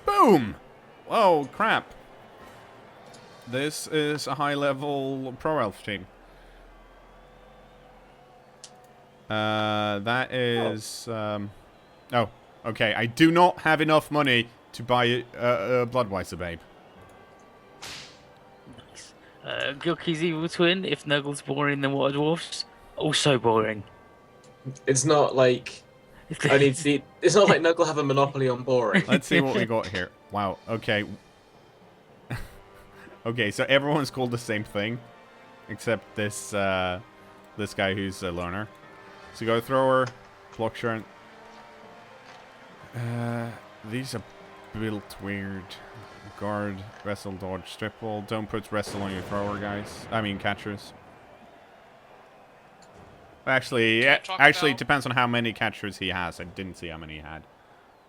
Boom! Oh, crap. This is a high-level Pro Elf team. That is... oh, okay. I do not have enough money to buy a Bloodweiser Babe. Gilky's evil twin. If Nuggle's boring, then what are dwarfs? Also boring. It's not like I need to see. It's not like Nuggle have a monopoly on boring. Let's see what we got here. Wow. Okay. Okay. So everyone's called the same thing, except this this guy who's a learner. So go thrower, block shard. These are built weird. Guard, wrestle, dodge, strip ball. Don't put wrestle on your thrower, guys. I mean catchers. Actually, it depends on how many catchers he has. I didn't see how many he had.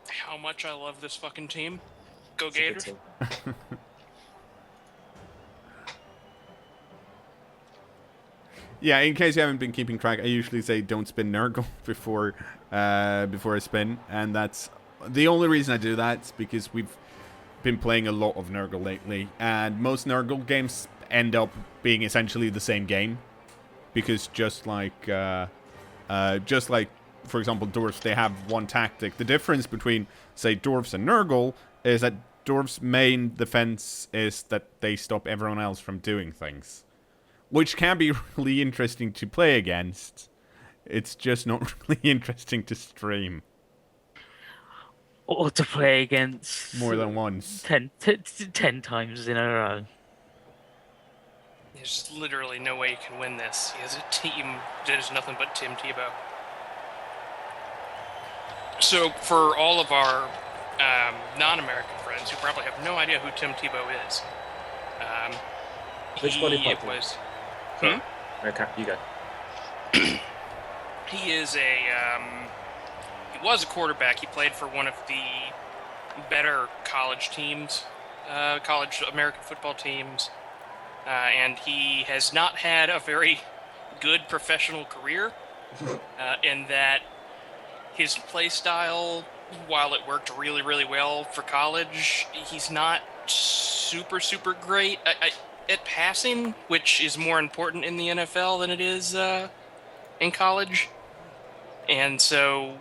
How much I love this fucking team. Go Gators. Yeah, in case you haven't been keeping track, I usually say don't spin Nurgle before I spin, and that's the only reason I do that is because we've been playing a lot of Nurgle lately, and most Nurgle games end up being essentially the same game, because just like for example Dwarfs, they have one tactic. The difference between say Dwarfs and Nurgle is that Dwarfs' main defense is that they stop everyone else from doing things, which can be really interesting to play against. It's just not really interesting to stream. Or to play against... More than once. 10 times in a row. There's literally no way you can win this. He has a team that is nothing but Tim Tebow. So, for all of our non-American friends who probably have no idea who Tim Tebow is, Which body part was... Okay, you go. He is he was a quarterback. He played for one of the better college teams, college American football teams, and he has not had a very good professional career, in that his play style, while it worked really, really well for college, he's not super, super great at passing, which is more important in the NFL than it is in college. And so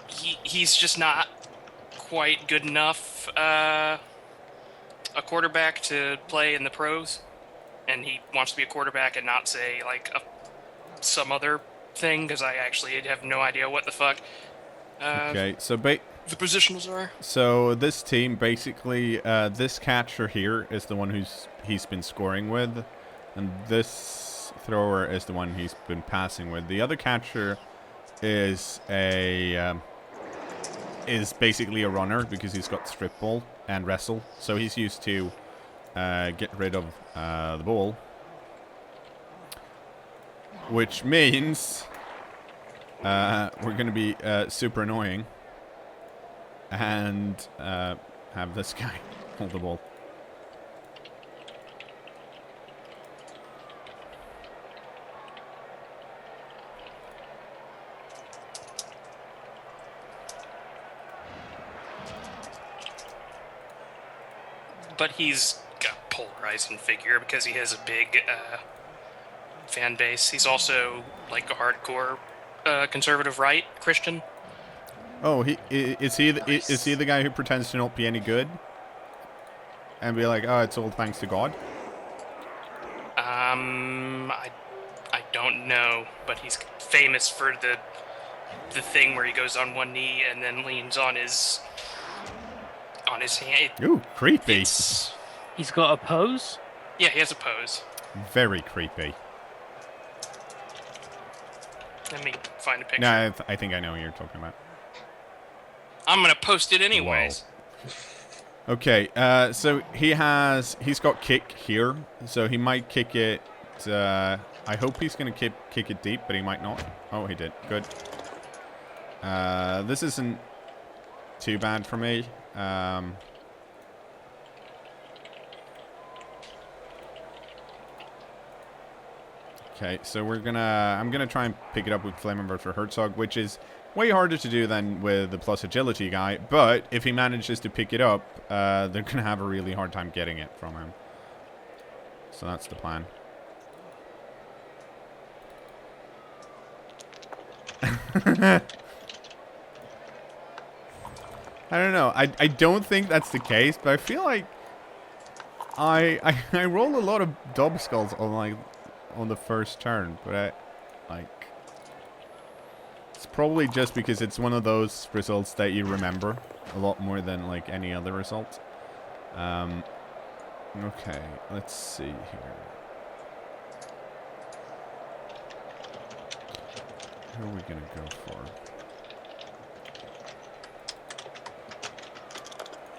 he's just not quite good enough a quarterback to play in the pros. And he wants to be a quarterback and not say like some other thing, because I actually have no idea what the fuck Okay, so the positionals are. So this team basically, this catcher here is the one he's been scoring with, and this thrower is the one he's been passing with. The other catcher is basically a runner because he's got strip ball and wrestle, so he's used to get rid of the ball, which means we're going to be super annoying and have this guy hold the ball. But he's a polarizing figure because he has a big fan base. He's also like a hardcore conservative right Christian. Oh, is he the guy who pretends to not be any good and be like, oh, it's all thanks to God? I don't know, but he's famous for the thing where he goes on one knee and then leans on his hand. Ooh, creepy. He's got a pose? Yeah, he has a pose. Very creepy. Let me find a picture. No, I think I know what you're talking about. I'm gonna post it anyways. Whoa. Okay, so he's got kick here, so he might kick it. I hope he's gonna kick it deep, but he might not. Oh, he did. Good. This isn't too bad for me. Okay, so I'm gonna try and pick it up with Flammenwerfer Herzog, which is Way harder to do than with the plus agility guy, but if he manages to pick it up, they're going to have a really hard time getting it from him. So that's the plan. I don't know. I don't think that's the case, but I feel like I roll a lot of double skulls on the first turn, but it's probably just because it's one of those results that you remember a lot more than like any other result. Okay, let's see here. Who are we gonna go for?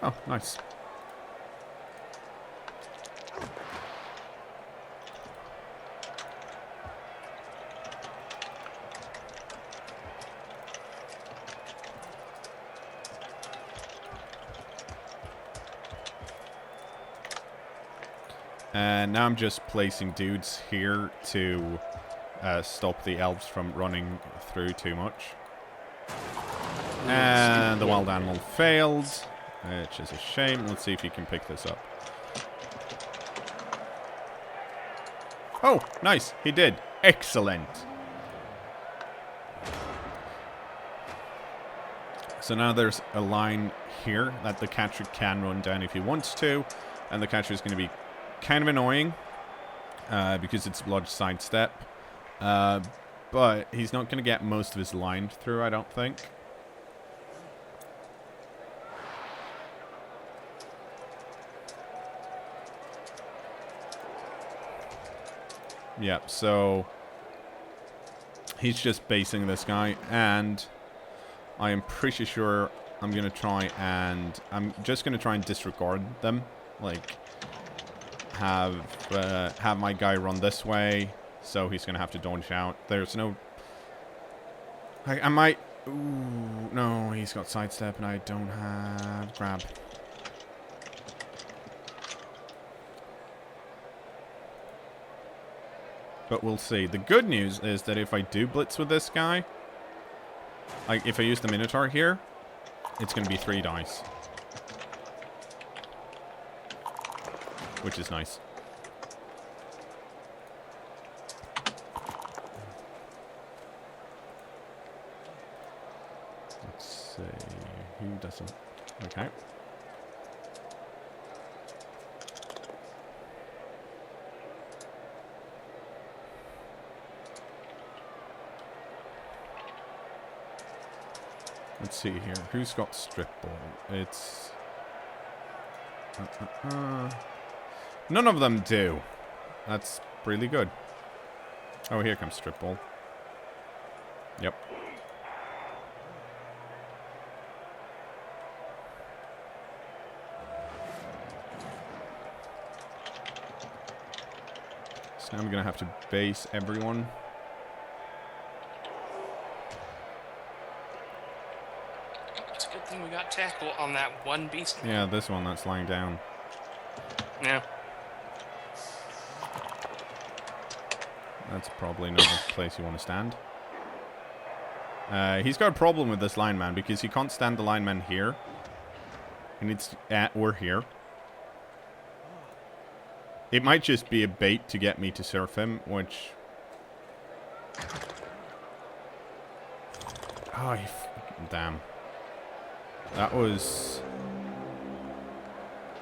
Oh, nice. And now I'm just placing dudes here to stop the elves from running through too much. And the wild animal failed, which is a shame. Let's see if he can pick this up. Oh, nice. He did. Excellent. So now there's a line here that the catcher can run down if he wants to. And the catcher is going to be kind of annoying because it's blodge sidestep. But he's not going to get most of his line through, I don't think. Yep, so he's just basing this guy, and I am pretty sure I'm going to try and... I'm just going to try and disregard them. Like, have my guy run this way, so he's going to have to dodge out. There's no... I might... Ooh, no, he's got sidestep, and I don't have grab. But we'll see. The good news is that if I do blitz with this guy, like if I use the Minotaur here, it's going to be 3 dice. Which is nice. Let's see. Who doesn't? Okay. Let's see here. Who's got strip ball? It's... None of them do. That's really good. Oh, here comes strip ball. Yep. So now I'm going to have to base everyone. We got tackle on that one beast. Yeah, this one that's lying down. Yeah. That's probably not a place you want to stand. He's got a problem with this lineman because he can't stand the lineman here. He needs to, or here. It might just be a bait to get me to surf him, which... Oh, damn. That was...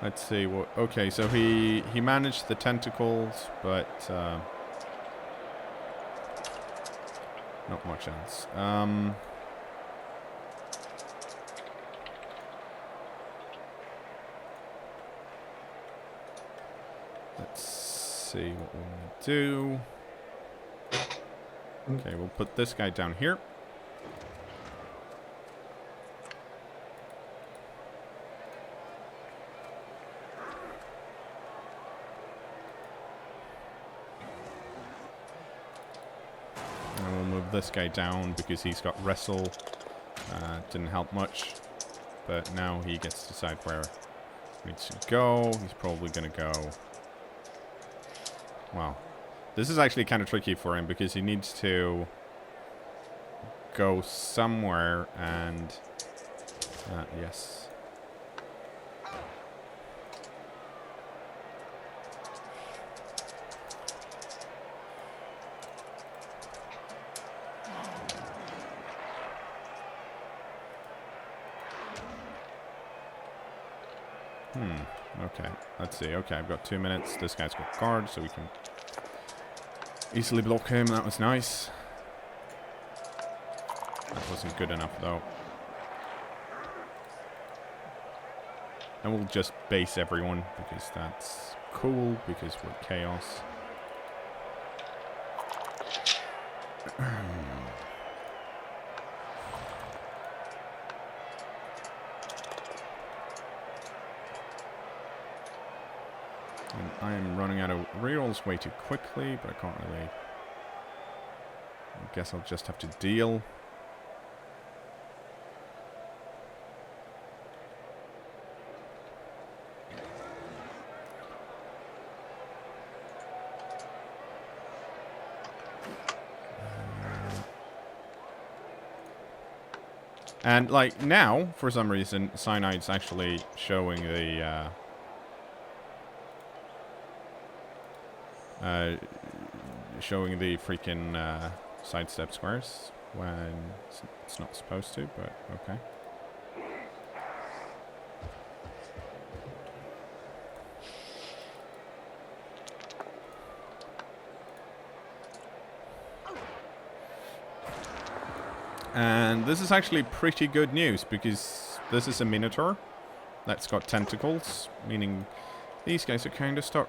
Let's see what... Okay, so he managed the tentacles, but not much else. Let's see what we want to do. Okay, we'll put this guy down here. This guy down because he's got wrestle. Didn't help much, but now he gets to decide where he needs to go. He's probably gonna go... Wow, this is actually kind of tricky for him because he needs to go somewhere and... yes. Okay, let's see. Okay, I've got 2 minutes. This guy's got guard, so we can easily block him. That was nice. That wasn't good enough, though. And we'll just base everyone, because that's cool, because we're chaos. And I am running out of rerolls way too quickly, but I can't really... I guess I'll just have to deal. And, like, now, for some reason, Cyanide's actually showing the, showing the freaking, sidestep squares when it's not supposed to, but okay. And this is actually pretty good news, because this is a Minotaur that's got tentacles, meaning these guys are kind of stuck.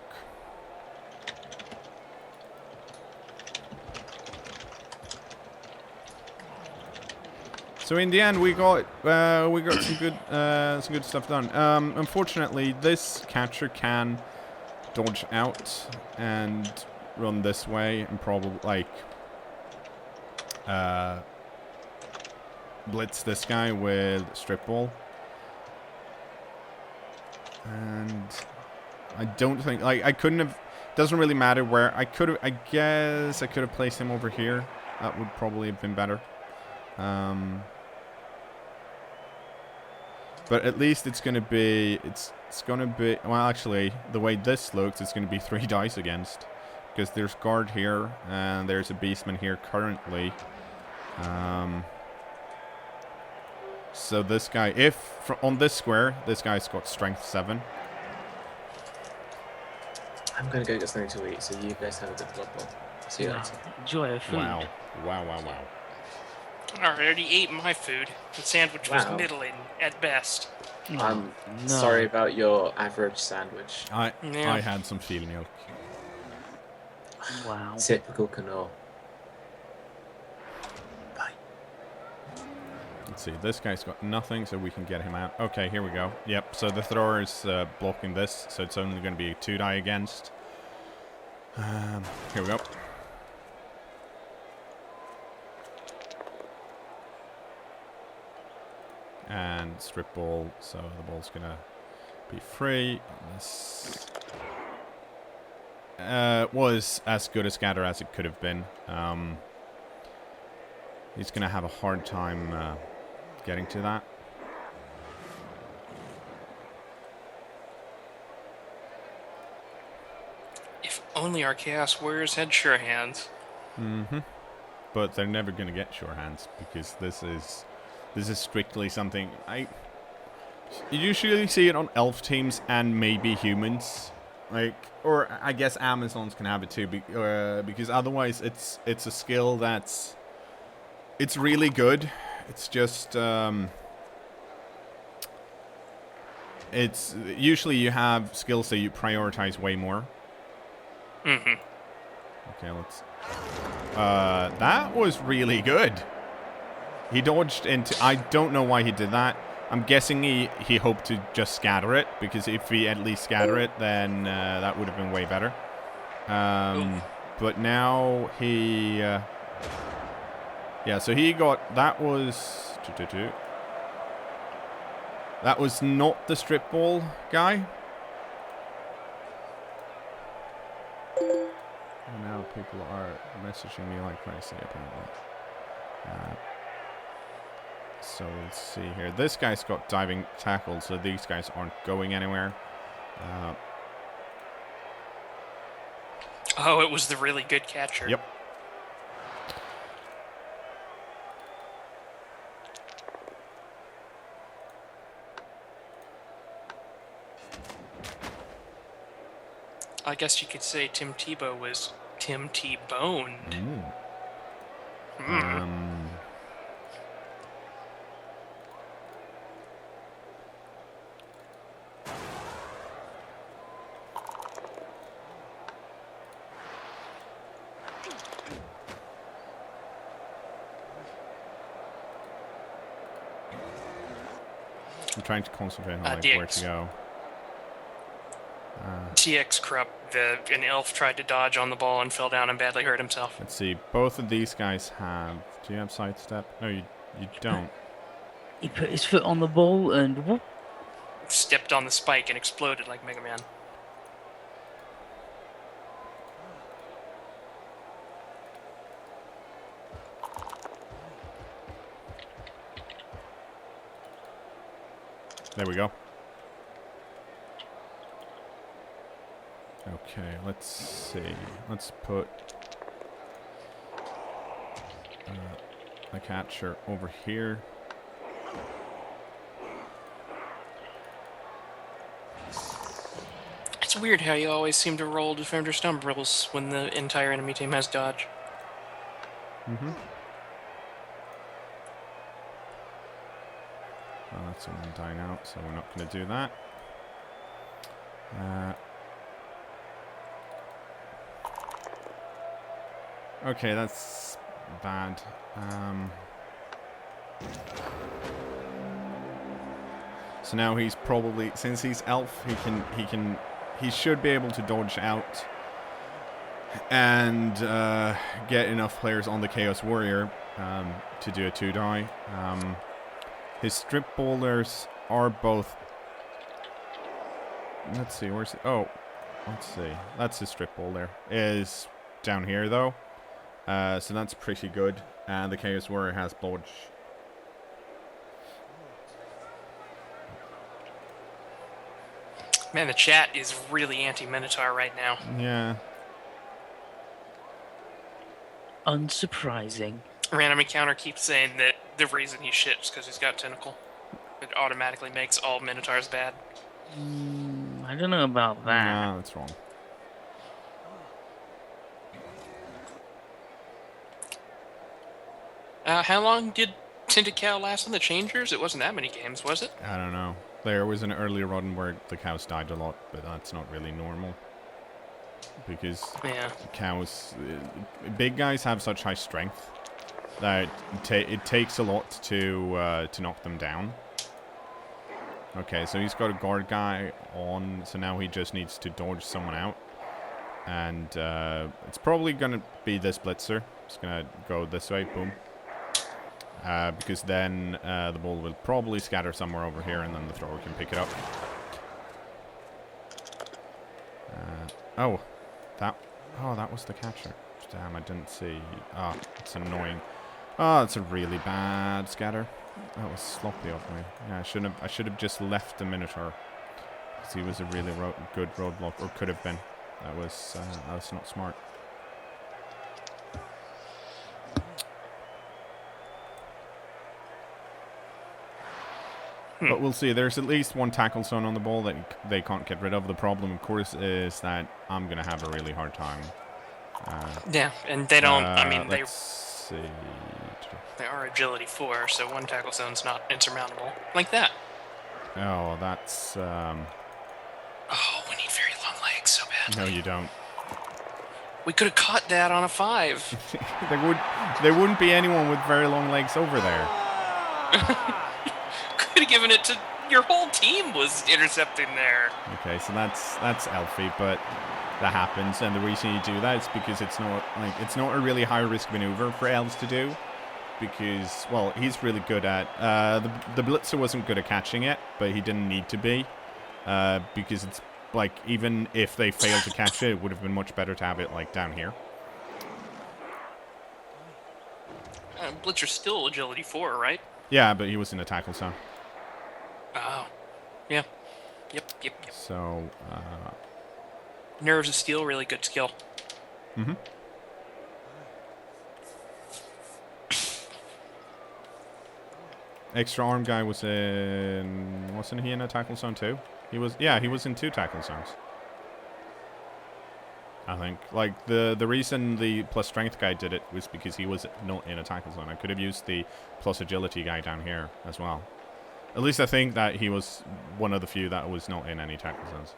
So in the end, we got some good stuff done. Unfortunately, this catcher can dodge out and run this way and probably like blitz this guy with strip ball. And I don't think, like, I couldn't have, doesn't really matter where, I could have, I guess I could have placed him over here. That would probably have been better. But at least it's going to be, it's going to be, well, actually, the way this looks, it's going to be 3 dice against. Because there's guard here, and there's a beastman here currently. So this guy, if on this square, this guy's got strength 7. I'm gonna go get something to eat, so you guys have a good blood bowl. See you later. Enjoy your food. Wow. Wow, wow, wow. I already ate my food. The sandwich was Wow. middling at best. I'm No. sorry about your average sandwich. I Yeah. had some field milk. Wow. Typical cKnoor. Bye. Let's see, this guy's got nothing, so we can get him out. Okay, here we go. Yep, so the thrower is blocking this, so it's only going to be a 2 die against. Here we go. And strip ball, so the ball's going to be free. This was as good a scatter as it could have been. He's going to have a hard time getting to that. If only our Chaos Warriors had sure hands. Mm-hmm. But they're never going to get sure hands, because this is strictly something you usually see it on elf teams and maybe humans, like, or I guess Amazons can have it too, because otherwise it's a skill that's really good. It's just it's usually you have skills that you prioritize way more. Mm-hmm. Okay, let's. That was really good. He dodged into... I don't know why he did that. I'm guessing he hoped to just scatter it, because if he at least scatter it, then that would have been way better. But now he... yeah, so he got... That was... That was not the strip ball guy. And now people are messaging me like crazy, apparently. So we'll see here. This guy's got diving tackle, so these guys aren't going anywhere. Oh, it was the really good catcher. Yep. I guess you could say Tim Tebow was Tim T-boned. I'm trying to concentrate on like, where to go. TX Krupp, an elf, tried to dodge on the ball and fell down and badly hurt himself. Let's see. Both of these guys have... Do you have sidestep? No, you don't. He put his foot on the ball and whoop. Stepped on the spike and exploded like Mega Man. There we go. Okay, let's see. Let's put the catcher over here. It's weird how you always seem to roll defender stumbrels when the entire enemy team has dodge. Mm-hmm. Well, that's someone dying out, so we're not going to do that. Okay, that's bad. So now he's probably, since he's elf, he should be able to dodge out and get enough players on the Chaos Warrior to do a 2-die. His strip bowlers are both. Let's see, where's it? Oh, let's see. That's his strip bowler. Is down here though. So that's pretty good. And the Chaos Warrior has blodge. Man, the chat is really anti-Minotaur right now. Yeah. Unsurprising. Random Encounter keeps saying that the reason he shits because he's got Tentacle. It automatically makes all Minotaurs bad. I don't know about that. No, that's wrong. How long did Tentacle last on the Changers? It wasn't that many games, was it? I don't know. There was an earlier run where the cows died a lot, but that's not really normal. Because cows, big guys have such high strength that it takes a lot to knock them down. Okay, so he's got a guard guy on, so now he just needs to dodge someone out. And it's probably going to be this blitzer. It's going to go this way, boom. Because then the ball will probably scatter somewhere over here, and then the thrower can pick it up. That was the catcher. Damn, I didn't see. Oh, it's annoying. Oh, it's a really bad scatter. That was sloppy of me. Yeah, I should have just left the Minotaur, because he was a really good roadblock, or could have been. That was not smart. But we'll see. There's at least one tackle zone on the ball that they can't get rid of. The problem, of course, is that I'm going to have a really hard time. Yeah, and they don't, I mean, let's see. They are agility 4, so one tackle zone's not insurmountable. Like that. Oh, that's... Oh, we need very long legs so badly. No, you don't. We could have caught that on a 5. There wouldn't be anyone with very long legs over there. Could have given it to... Your whole team was intercepting there. Okay, so that's Elfie, but that happens, and the reason you do that is because it's not a really high risk maneuver for Elves to do, because, well, he's really good at the blitzer wasn't good at catching it, but he didn't need to be, because it's like, even if they failed to catch it, it would have been much better to have it like down here. Blitzer's still agility 4, right? Yeah, but he was in a tackle zone. Oh. Yeah. Yep. So, Nerves of steel, really good skill. mm-hmm. Extra arm guy was in... Wasn't he in a tackle zone too? He was... Yeah, he was in 2 tackle zones. I think. Like, the reason the plus strength guy did it was because he was not in a tackle zone. I could have used the plus agility guy down here as well. At least I think that he was one of the few that was not in any tackle zones.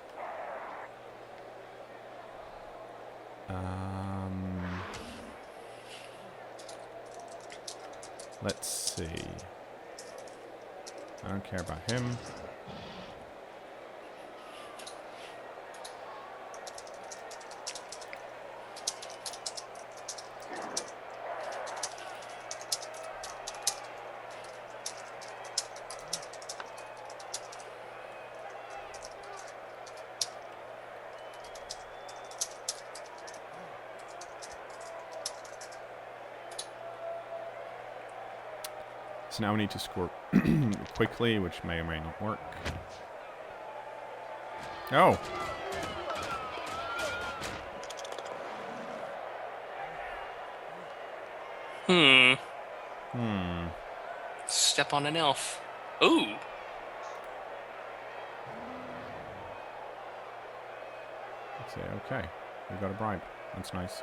Let's see. I don't care about him. So now we need to score quickly, which may or may not work. Oh! Step on an elf. Ooh. Let's say, okay. We got a bribe. That's nice.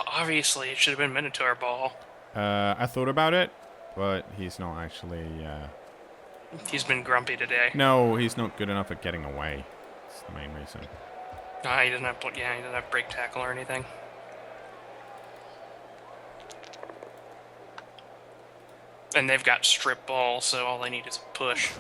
Obviously, it should have been Minotaur Ball. I thought about it, but he's not actually... He's been grumpy today. No, he's not good enough at getting away. That's the main reason. He doesn't have. Yeah, he doesn't have break tackle or anything. And they've got strip ball, so all they need is a push.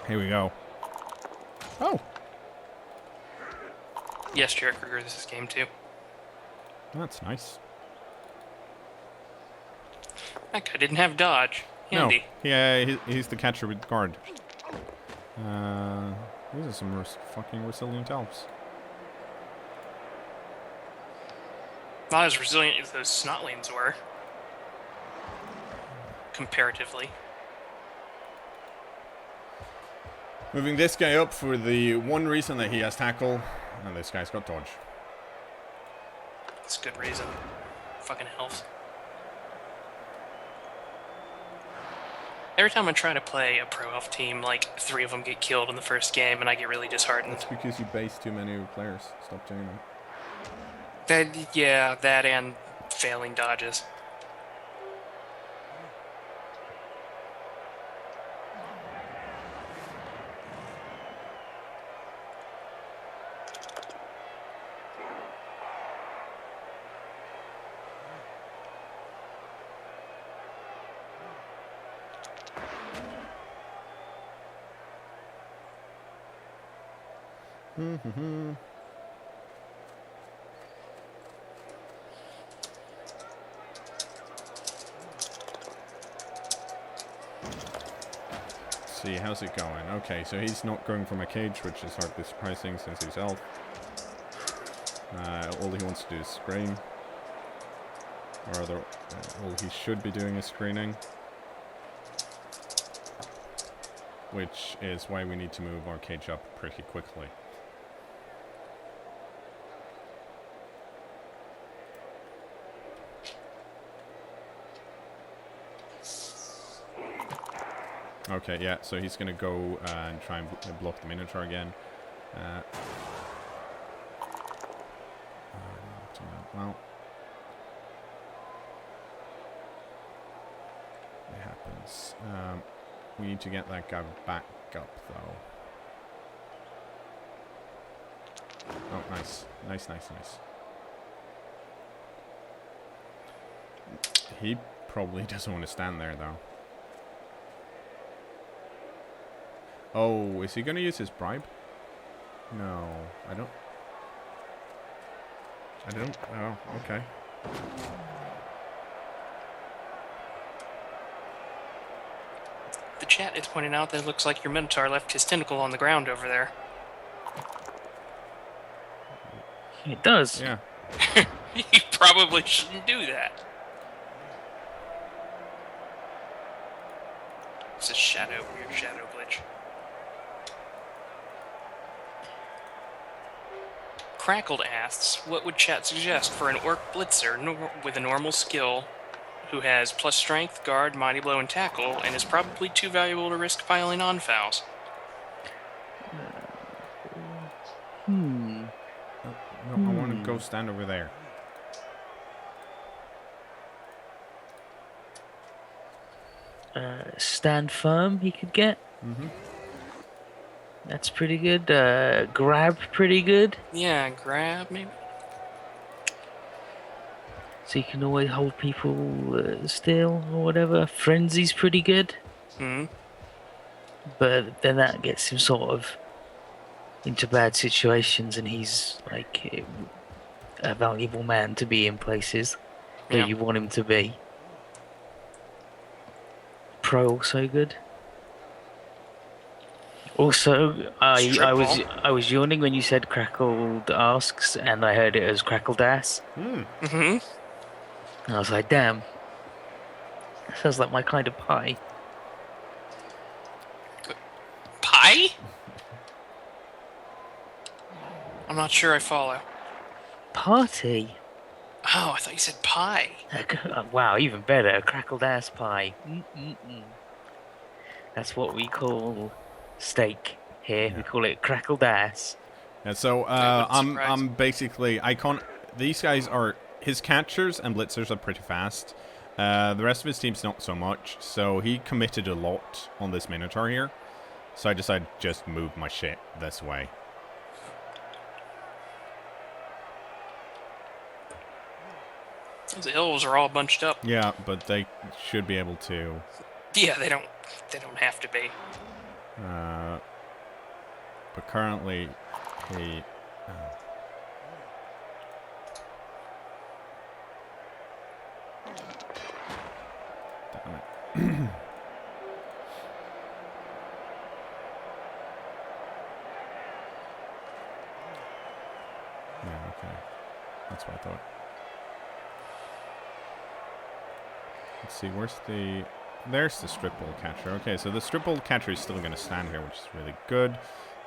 Here we go. Oh! Yes, Jared Kruger, this is game 2. That's nice. That guy didn't have dodge. Handy. No. Yeah, he's the catcher with guard. These are some fucking resilient elves. Not as resilient as those snotlings were. Comparatively. Moving this guy up for the one reason that he has tackle, and this guy's got dodge. That's a good reason. Fucking elves. Every time I try to play a pro elf team, like 3 of them get killed in the first game, and I get really disheartened. That's because you base too many players. Stop doing that. That and failing dodges. See, how's it going? Okay, so he's not going from a cage, which is hardly surprising since he's elf. All he wants to do is screen. Or rather, all he should be doing is screening. Which is why we need to move our cage up pretty quickly. Okay, yeah, so he's going to go and try and block the Minotaur again. Well, it happens. We need to get that guy back up, though. Oh, nice. Nice. He probably doesn't want to stand there, though. Oh, is he going to use his bribe? No, I don't. Oh, okay. The chat is pointing out that it looks like your Minotaur left his tentacle on the ground over there. It does. Yeah. You probably shouldn't do that. It's a weird shadow glitch. Crackled asks, what would chat suggest for an orc blitzer with a normal skill who has plus strength, guard, mighty blow, and tackle, and is probably too valuable to risk piling on fouls? No, I want to go stand over there. Stand firm, he could get. Mm-hmm. That's pretty good. Grab, pretty good. Yeah, grab maybe. So you can always hold people still or whatever. Frenzy's pretty good. Hmm. But then that gets him sort of into bad situations, and he's like a valuable man to be in places that Yeah. you want him to be. Pro also good. Also, I was yawning when you said crackled asks, and I heard it as crackled ass. Mm-hmm. And I was like, damn, that sounds like my kind of pie. Pie? I'm not sure I follow. Party. Oh, I thought you said pie. Wow, even better, crackled ass pie. That's what we call steak here. Yeah. We call it crackled ass. Yeah, so I'm basically these guys are his catchers and blitzers are pretty fast. The rest of his team's not so much. So he committed a lot on this Minotaur here. So I decided to just move my shit this way. The elves are all bunched up. Yeah, but they should be able to. Yeah, they don't have to be. But currently, he. Damn it. Yeah, okay. That's what I thought. Let's see, where's the... There's the strip ball catcher. Okay, so the strip ball catcher is still going to stand here, which is really good,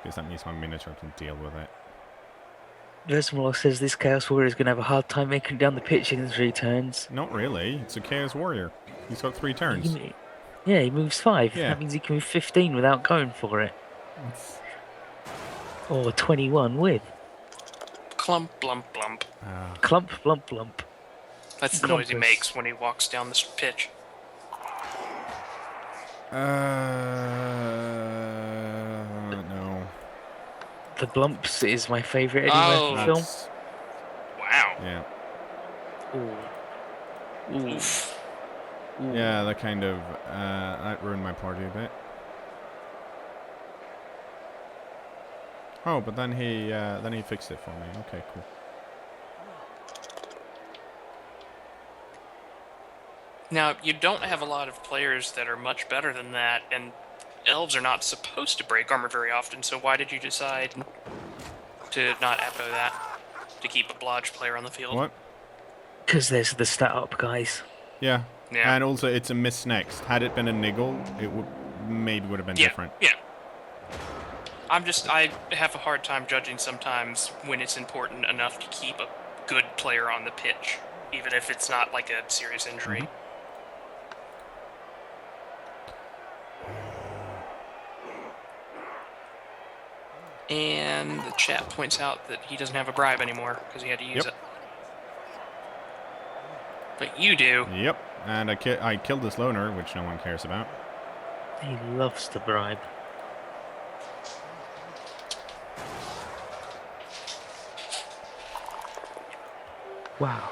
because that means my Minotaur can deal with it. Vesmor says this Chaos Warrior is going to have a hard time making it down the pitch in 3 turns. Not really. It's a Chaos Warrior. He's got 3 turns. Yeah, he moves 5. Yeah. That means he can move 15 without going for it. Or 21 with. Clump, blump, blump. Clump, blump, blump. That's the noise he Clumpus. makes when he walks down the pitch. No. The Blumps is my favourite Eddie Murphy film. Wow. Yeah. Ooh. Oof. Ooh. Yeah, that kind of... that ruined my party a bit. Oh, but then he fixed it for me. Okay, cool. Now, you don't have a lot of players that are much better than that, and elves are not supposed to break armor very often, so why did you decide to not echo that? To keep a blodge player on the field? What? Because there's the stat up guys. Yeah. Yeah. And also, it's a miss next. Had it been a niggle, it would have been different. Yeah. I have a hard time judging sometimes when it's important enough to keep a good player on the pitch, even if it's not like a serious injury. Mm-hmm. And the chat points out that he doesn't have a bribe anymore because he had to use it. But you do. Yep. And I killed this loner, which no one cares about. He loves to bribe. Wow.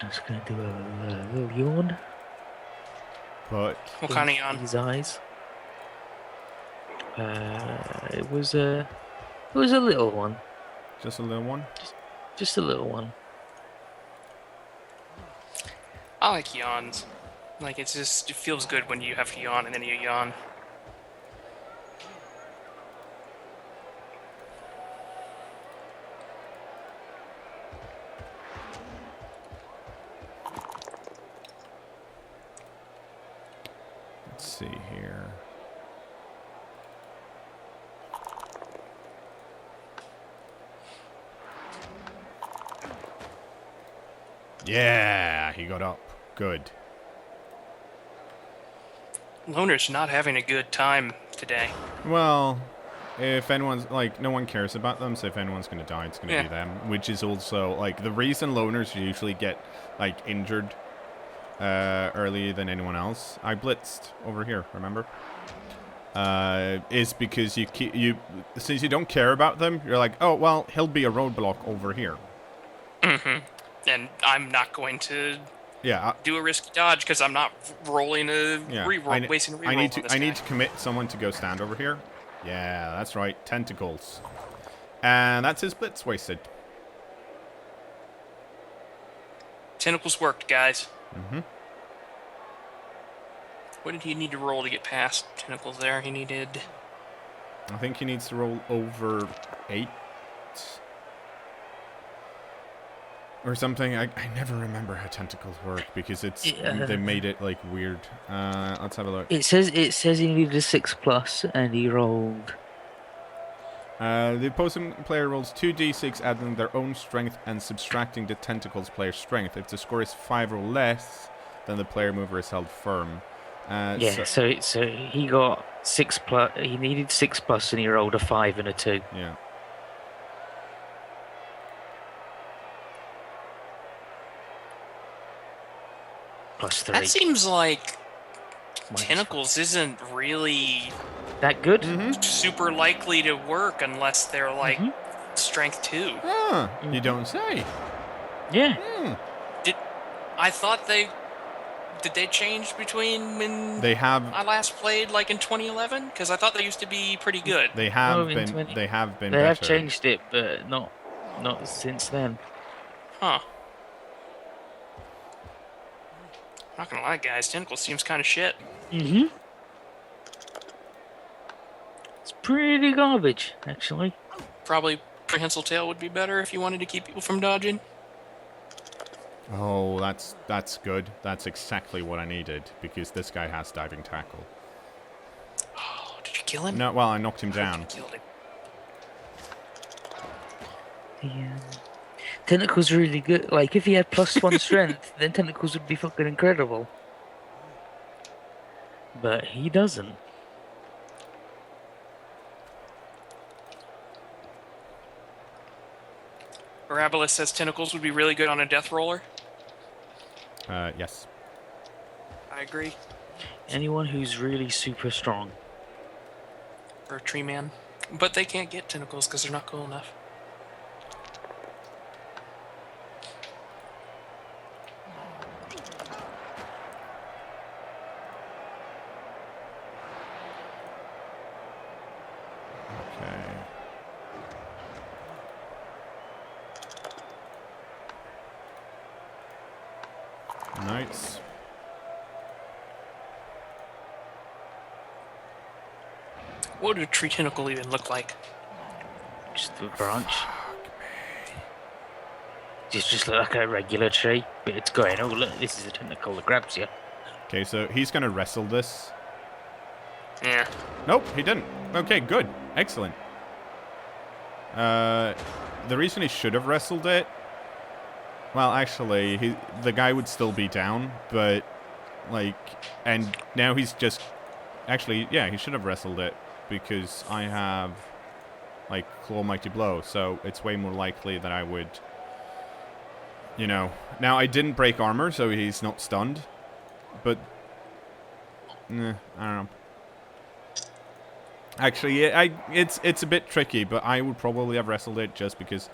Just gonna do a little yawn. But What kind of yawn? His eyes. It was a little one. just a little one. Just a little one. I like yawns. Like, it feels good when you have to yawn and then you yawn. Let's see here. Yeah, he got up. Good. Loner's not having a good time today. Well, if anyone's, like, no one cares about them, so if anyone's going to die, it's going to Yeah. be them. Which is also, like, the reason loners usually get, like, injured earlier than anyone else. I blitzed over here, remember? Is because since you don't care about them, you're like, oh, well, he'll be a roadblock over here. Mm-hmm. And I'm not going to Yeah. do a risky dodge because I'm not rolling a Yeah. reroll, wasting a reroll I need on this I guy. need to commit someone to go stand over here. Yeah, that's right. Tentacles. And that's his blitz wasted. Tentacles worked, guys. Mm-hmm. What did he need to roll to get past tentacles there? He needed... I think he needs to roll over 8. Or something. I never remember how tentacles work because they made it like weird. Let's have a look. It says he needed a 6+, and he rolled. The opposing player rolls 2d6, adding their own strength and subtracting the tentacles player's strength. If the score is 5 or less, then the player mover is held firm. Yeah, so he got 6+. He needed 6+, and he rolled a 5 and a 2. Yeah. +3. That seems like Minus tentacles isn't really that good? Mm-hmm. super likely to work unless they're like strength 2. Ah, you don't say. Yeah. Hmm. I thought did they change between when They have. I last played, like in 2011? Because I thought they used to be pretty good. They have Oh, in been. 20 They have been. They better. have changed it, but not since then. Huh. Not gonna lie, guys, tentacles seems kind of shit. Mm-hmm. It's pretty garbage, actually. Probably prehensile tail would be better if you wanted to keep people from dodging. Oh, that's good. That's exactly what I needed because this guy has diving tackle. Oh, did you kill him? No, well, I knocked him down. You killed him. Tentacles are really good. Like, if he had +1 strength, then Tentacles would be fucking incredible. But he doesn't. Barabolis says tentacles would be really good on a death roller. Yes. I agree. Anyone who's really super strong. Or a tree man. But they can't get tentacles because they're not cool enough. Okay. Nice. What would a tree tentacle even look like? Just a branch. Just look like a regular tree, but it's going, oh look, this is a tentacle that grabs you. Okay, so he's gonna wrestle this. Yeah. Nope, he didn't. Okay, good. Excellent. The reason he should have wrestled it... Well, actually, the guy would still be down, but... Like... And now he's just... Actually, yeah, he should have wrestled it, because I have... Like, Claw Mighty Blow, so it's way more likely that I would... You know... Now, I didn't break armor, so he's not stunned. But... I don't know. Actually, it's a bit tricky, but I would probably have wrestled it just because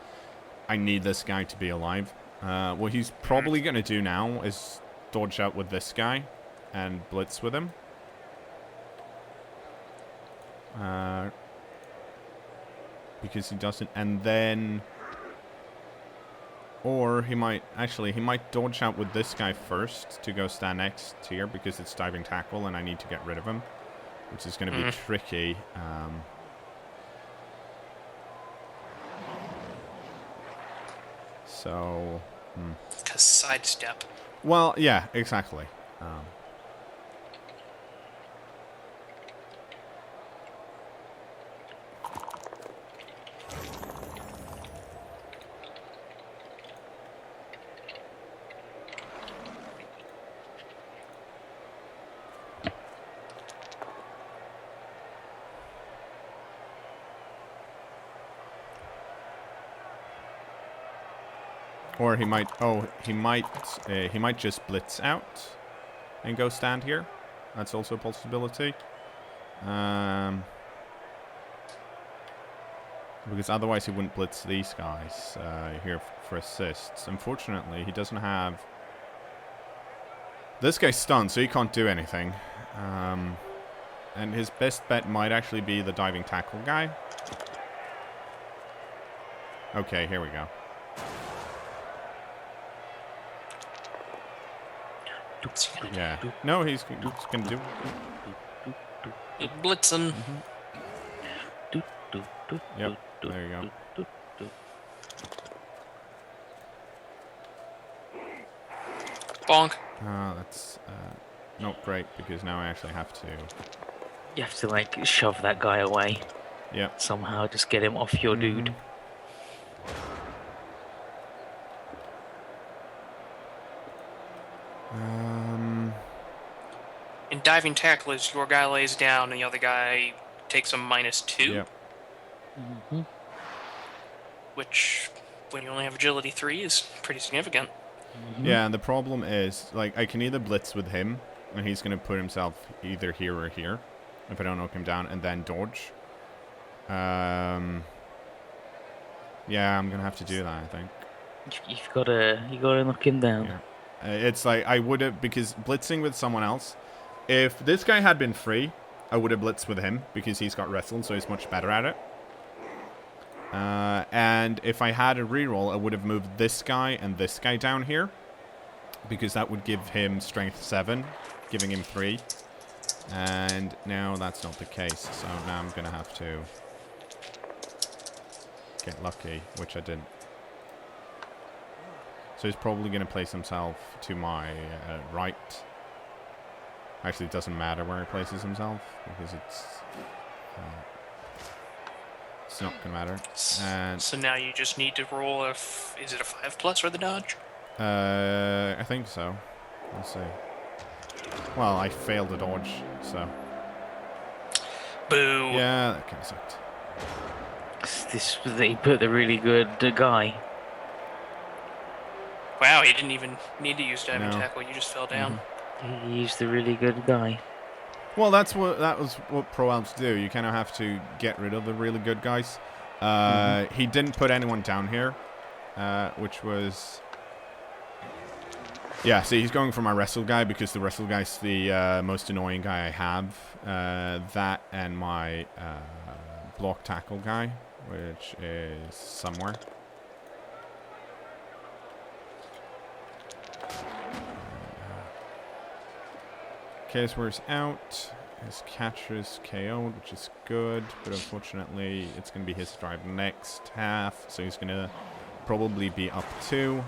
I need this guy to be alive. What he's probably going to do now is dodge out with this guy and blitz with him. Because he doesn't, and then, or he might dodge out with this guy first to go stand next here because it's diving tackle and I need to get rid of him, which is going to be tricky. So, Because sidestep. well, yeah, exactly. Or he might, he might just blitz out and go stand here. That's also a possibility. Because otherwise he wouldn't blitz these guys here for assists. Unfortunately, he doesn't have... This guy's stunned, so he can't do anything. And his best bet might actually be the diving tackle guy. Okay, here we go. Yeah. No, he's going to do... Blitzen. Yep, there you go. Bonk. That's not great because now I actually have to... You have to, like, shove that guy away. Yep. Somehow just get him off your dude. In diving tackle is your guy lays down and the other guy takes a -2. Yep. Which, when you only have agility 3, is pretty significant. Yeah, and the problem is, like, I can either blitz with him, and he's going to put himself either here or here, if I don't knock him down, and then dodge. Yeah, I'm going to have to do that, I think. You gotta knock him down. Yeah. It's like, I would have, because blitzing with someone else, if this guy had been free, I would have blitzed with him, because he's got wrestled, so he's much better at it. And if I had a reroll, I would have moved this guy and this guy down here, because that would give him strength 7, giving him 3. And now that's not the case, so now I'm going to have to get lucky, which I didn't. So he's probably going to place himself to my right. Actually, it doesn't matter where he places himself, because it's not going to matter. And So now you just need to roll is it a 5+ for the dodge? I think so. Let's see. Well, I failed the dodge, so... Boo! Yeah, that kind of sucked. He put the really good guy. Wow, he didn't even need to use diving No. tackle, you just fell down. He used the really good guy. Well, that was what Pro Elves do. You kind of have to get rid of the really good guys. He didn't put anyone down here, which was... Yeah, see, he's going for my wrestle guy because the wrestle guy's the most annoying guy I have. That and my block tackle guy, which is somewhere. Cksnoor's out. His catcher's KO'd, which is good, but unfortunately it's going to be his drive next half, so he's going to probably be up 2.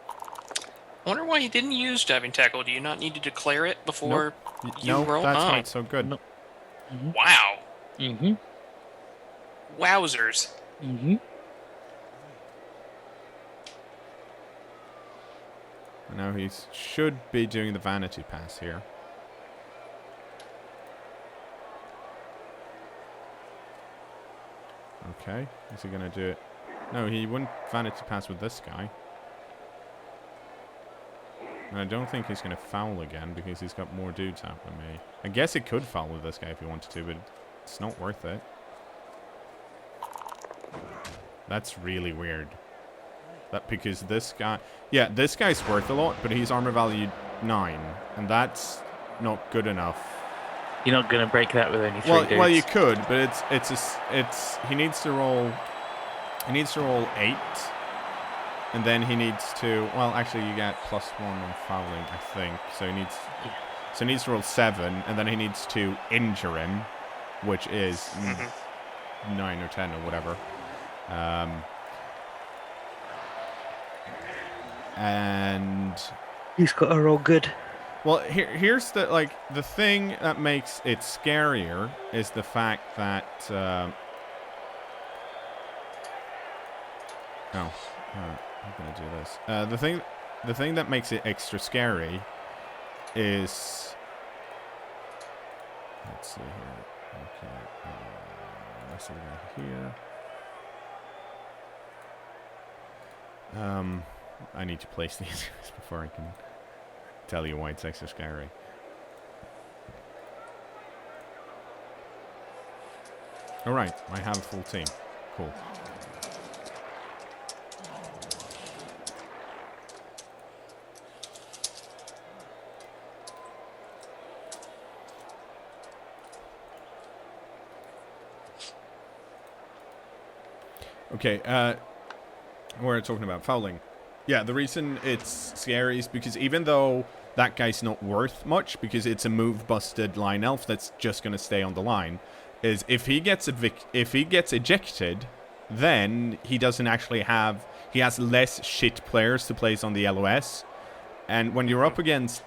I wonder why he didn't use diving tackle. Do you not need to declare it before you No, roll? that's Oh. why it's so good. No. Wow. Mm-hmm. Wowzers. Mm-hmm. Now he should be doing the vanity pass here. Okay, is he going to do it? No, he wouldn't vanity pass with this guy. And I don't think he's going to foul again because he's got more dudes out than me. I guess he could foul with this guy if he wanted to, but it's not worth it. That's really weird. That because this guy's worth a lot, but he's armor value 9, and that's not good enough. You're not going to break that with only 3 dudes. Well, you could, but he needs to roll 8, and then he needs to. Well, actually, you get +1 on fouling, I think. So he needs to roll 7, and then he needs to injure him, which is 9 or 10 or whatever. And he's got to roll good. Well, here's the thing that makes it scarier is the fact that I'm gonna do this. The thing that makes it extra scary is, let's see here. Okay, let's see here. I need to place these before I can tell you why it's extra scary. Alright, I have a full team. Cool. Okay, we're talking about fouling. Yeah, the reason it's scary is because even though that guy's not worth much, because it's a move-busted line elf that's just going to stay on the line, is if he gets ejected, then he doesn't actually have... He has less shit players to place on the LOS, and when you're up against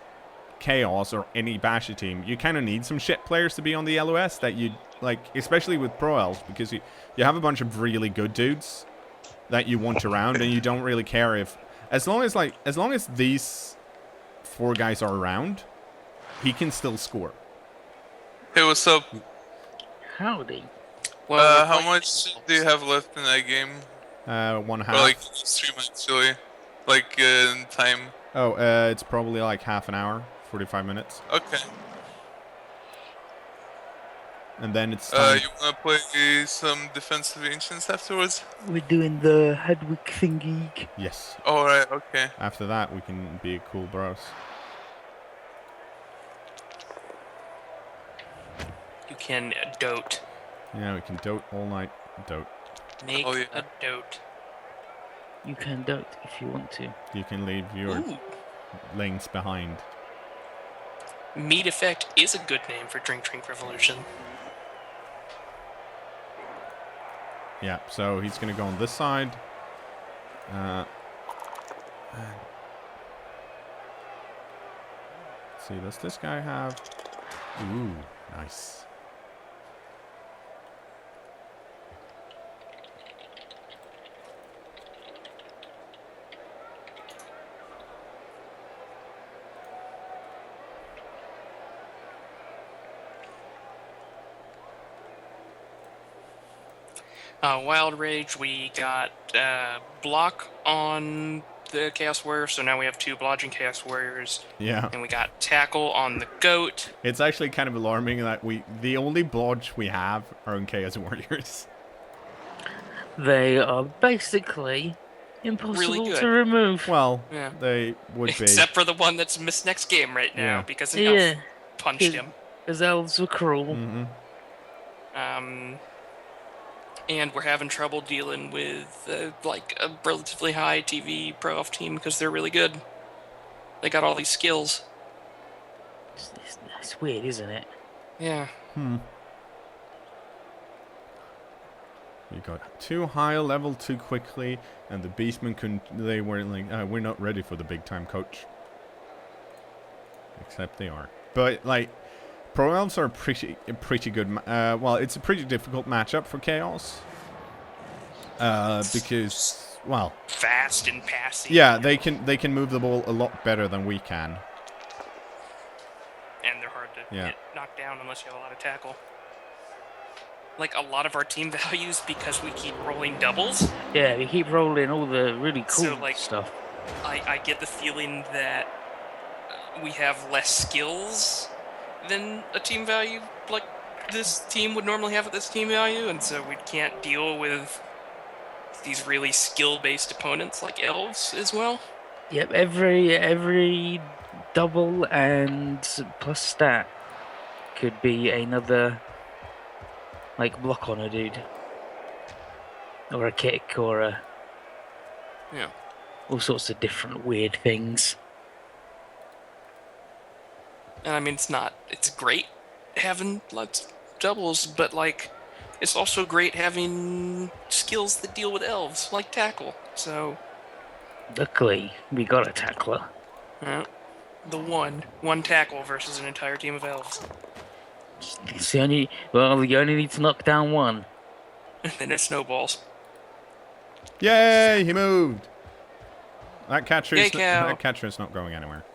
Chaos or any Basher team, you kind of need some shit players to be on the LOS that you... Like, especially with Pro Elves, because you have a bunch of really good dudes that you want around, and you don't really care if... As long as these 4 guys are around, he can still score. Hey, what's up? Howdy. Well, How much do you have left in that game? 1/2. Or like stream actually? Like in time? Oh, it's probably like half an hour, 45 minutes. Okay. And then it's time. You wanna play some defensive ancients afterwards? We're doing the Hedwig thingy. Yes. Alright, okay. After that, we can be cool bros. you can dote. Yeah, we can dote all night. Dote. Make Oh, yeah. a dote. You can dote if you want to. You can leave your Ooh. links behind. Meat Effect is a good name for Drink Revolution. Yeah, so he's going to go on this side. Let's see, does this guy have... Ooh, nice. Wild Rage, we got block on the Chaos Warrior, so now we have 2 blodging Chaos Warriors. Yeah. And we got tackle on the goat. It's actually kind of alarming that the only blodge we have are in Chaos Warriors. They are basically impossible Really good. to remove. Well, Yeah. they would be. Except for the one that's missed next game right now Yeah. because an elf punched him. Because elves were cruel. Mm-hmm. And we're having trouble dealing with like a relatively high TV pro elf team because they're really good. They got all these skills. It's weird, isn't it? Yeah. We got too high a level too quickly, and the beastmen couldn't. They weren't like, we're not ready for the big time, coach. Except they are. But like, Pro Elves are pretty good. Well, it's a pretty difficult matchup for Chaos. Because, well, Fast and passing. yeah, they can move the ball a lot better than we can. And they're hard to Yeah. get knocked down unless you have a lot of tackle. Like a lot of our team values, because we keep rolling doubles, Yeah, we keep rolling all the really cool So, like, stuff. I get the feeling that we have less skills than a team value like this team would normally have at this team value, and so we can't deal with these really skill-based opponents like Elves as well. Yep, every double and plus stat could be another like block on a dude. Or a kick or Yeah. all sorts of different weird things. And I mean, it's great having lots of doubles, but like, it's also great having skills that deal with elves, like tackle. So, Luckily, we got a tackler. the one tackle versus an entire team of elves. It's the only, well, you only need to knock down one. And then it snowballs. Yay! He moved. That catcher Yay, is cow. that catcher is not going anywhere.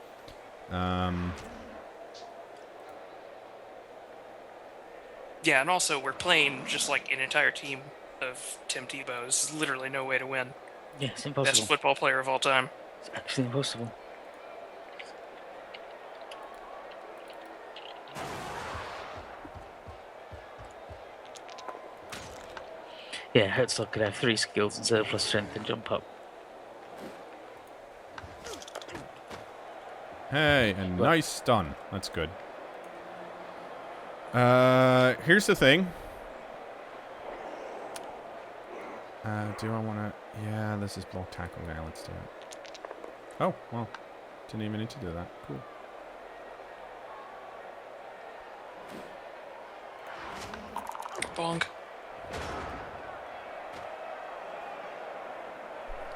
Yeah, and also we're playing just like an entire team of Tim Tebow's. There's literally no way to win. Yeah, it's Best impossible. football player of all time. It's actually impossible. Yeah, Herzog could have 3 skills instead of plus strength and jump up. Hey, a nice stun. That's good. Here's the thing. Do I want to... Yeah, this is block tackle now. Let's do it. Oh, well. Didn't even need to do that. Cool. Bonk.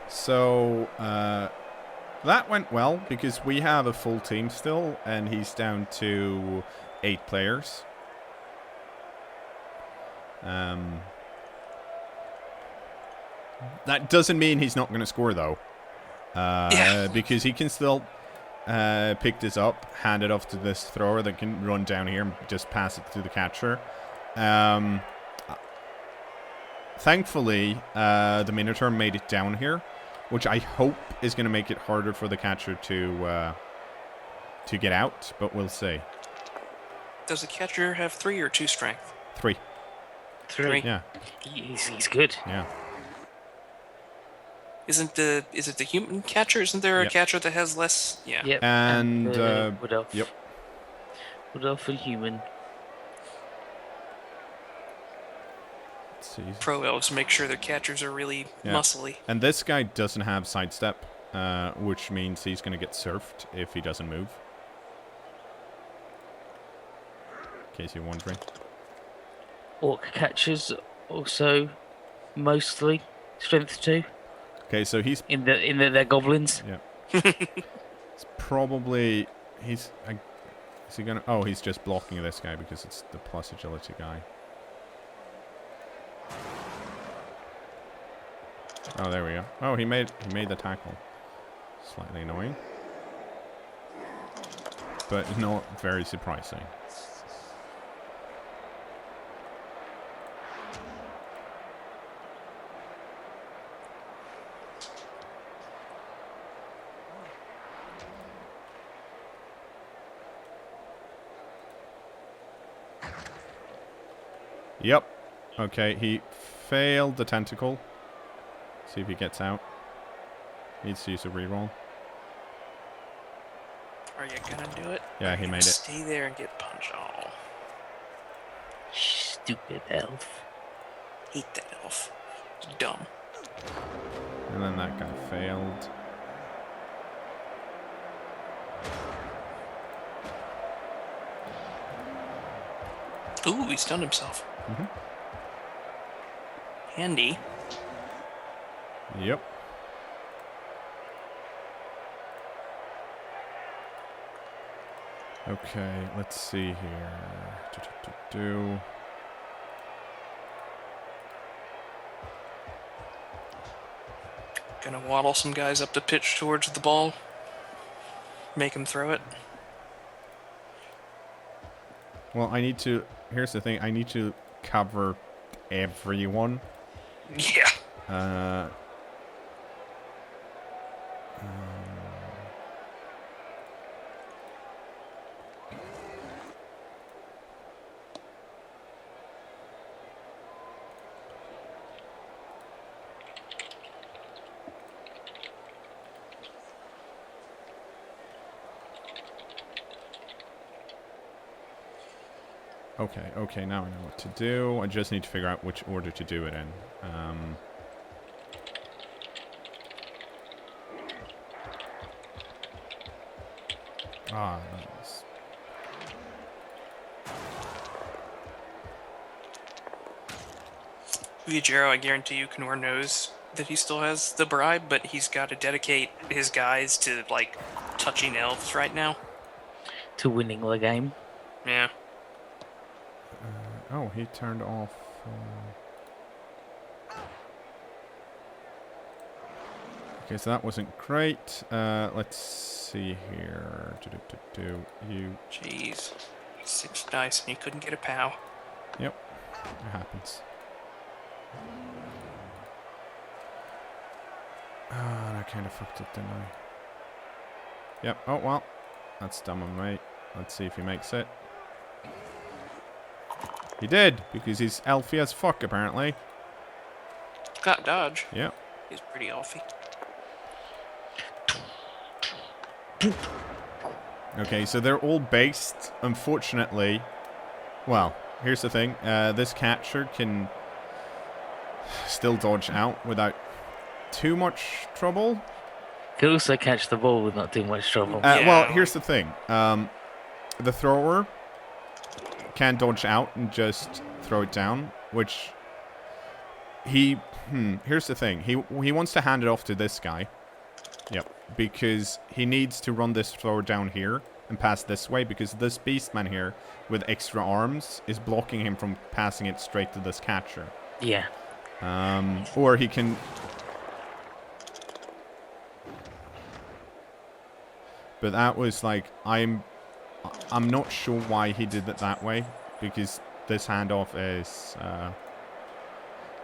So, that went well because we have a full team still, and he's down to 8 players. That doesn't mean he's not going to score, though. Because he can still pick this up, hand it off to this thrower that can run down here and just pass it to the catcher. Thankfully, the Minotaur made it down here, which I hope is going to make it harder for the catcher to get out, but we'll see. Does the catcher have 3 or 2 strength? 3. 3. Yeah. He's good. Yeah. Is it the human catcher? Isn't there a catcher that has less? Yeah. Yep. And Wood Elf. yep. Wood Elf and human. Let's see. Pro elves make sure their catchers are really muscly. And this guy doesn't have sidestep, which means he's going to get surfed if he doesn't move. In case you're wondering. Orc catchers also mostly strength 2. Okay, so he's In they're goblins. it's probably is he gonna? Oh, he's just blocking this guy because it's the plus agility guy. Oh, there we go. Oh, he made the tackle. Slightly annoying, but not very surprising. Yep. Okay, he failed the tentacle. See if he gets out. Needs to use a reroll. Are you gonna do it? Yeah, he made it. Stay there and get punched. Oh, Stupid elf. hate that elf. Dumb. And then that guy failed. Ooh, he stunned himself. Mhm. Handy. Yep. Okay, let's see here. Gonna waddle some guys up the pitch towards the ball. Make him throw it. Well, I need to... Here's the thing. I need to cover everyone. Yeah. Okay, now I know what to do. I just need to figure out which order to do it in. That was... Viajero, I guarantee you, cKnoor knows that he still has the bribe, but he's got to dedicate his guys to, like, touching elves right now. To winning the game. Yeah. Oh, he turned off... Okay, so that wasn't great. Let's see here. You... Jeez. 6 dice and you couldn't get a POW. Yep, it happens. And I kind of fucked up, didn't I? Yep, oh well. That's dumb on me. Let's see if he makes it. He did, because he's elfy as fuck, apparently. Got dodge. Yep. He's pretty elfy. Okay, so they're all based, unfortunately... Well, here's the thing. This catcher can still dodge out without too much trouble. Could also catch the ball with not too much trouble. Well, here's the thing. The thrower can dodge out and just throw it down, which here's the thing. He wants to hand it off to this guy. Yep, because he needs to run this thrower down here and pass this way, because this beastman here with extra arms is blocking him from passing it straight to this catcher. Yeah. Or he can... But that was like, I'm not sure why he did it that way, because this handoff is...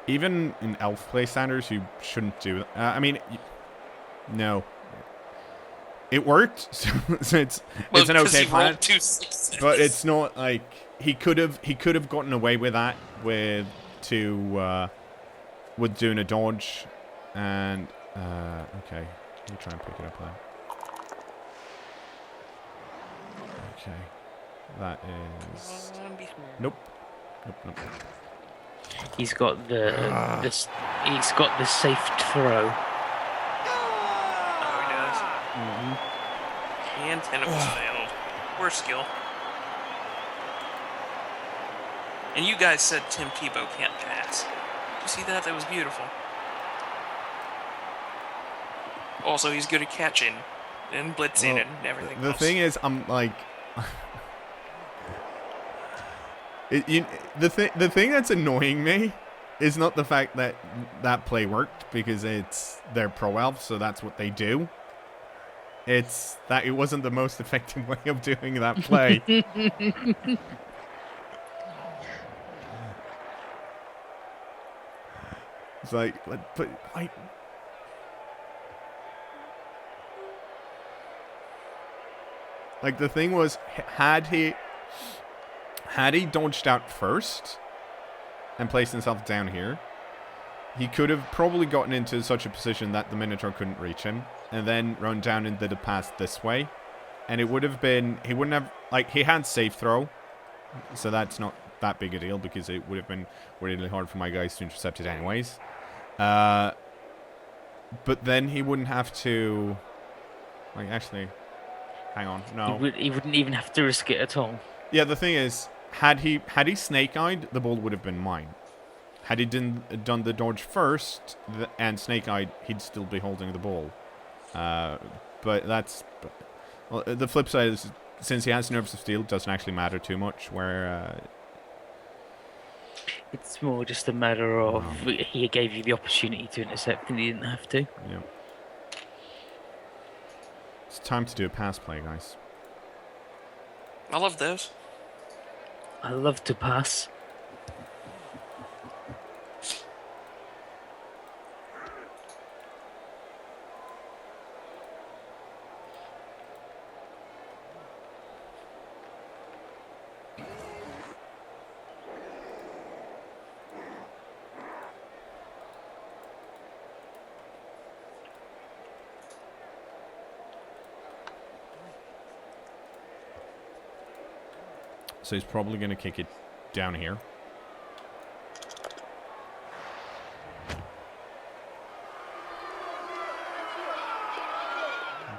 even in elf play standards, you shouldn't do it. I mean, no. It worked, so it's an okay plan. But it's not like he could have gotten away with that with doing a dodge, and okay, let me try and pick it up there. Okay, that is nope. He's got the he's got the safe throw. Oh, he does. Mm-hmm. And tentacles failed. Poor skill. And you guys said Tim Tebow can't pass. Did you see that? That was beautiful. Also, he's good at catching and blitzing and everything The else. thing is, I'm like... the thing that's annoying me is not the fact that that play worked, because they're pro elves, so that's what they do. It's that it wasn't the most effective way of doing that play. It's like the thing was, had he dodged out first and placed himself down here, he could have probably gotten into such a position that the Minotaur couldn't reach him, and then run down into the pass this way, and it would have been, he wouldn't have, like, he had safe throw, so that's not that big a deal, because it would have been really hard for my guys to intercept it anyways. But then he wouldn't have to, like, actually, hang on, no. He wouldn't even have to risk it at all. Yeah, the thing is, had he snake-eyed, the ball would have been mine. Had he done the dodge first and snake-eyed, he'd still be holding the ball. But that's... Well, the flip side is, since he has Nerves of Steel, it doesn't actually matter too much, where... It's more just a matter of he gave you the opportunity to intercept and he didn't have to. Yeah. It's time to do a pass play, guys. I love those. I love to pass. So he's probably going to kick it down here.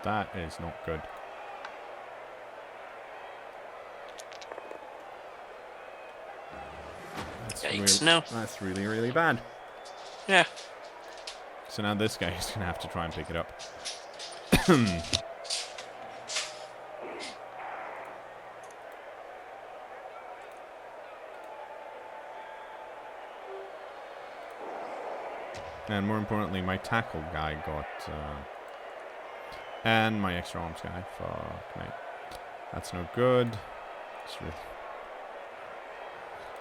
That is not good. Yikes, no. That's really, really bad. Yeah. So now this guy is going to have to try and pick it up. And more importantly, my tackle guy got... and my extra arms guy. Fuck, mate. That's no good. It's really...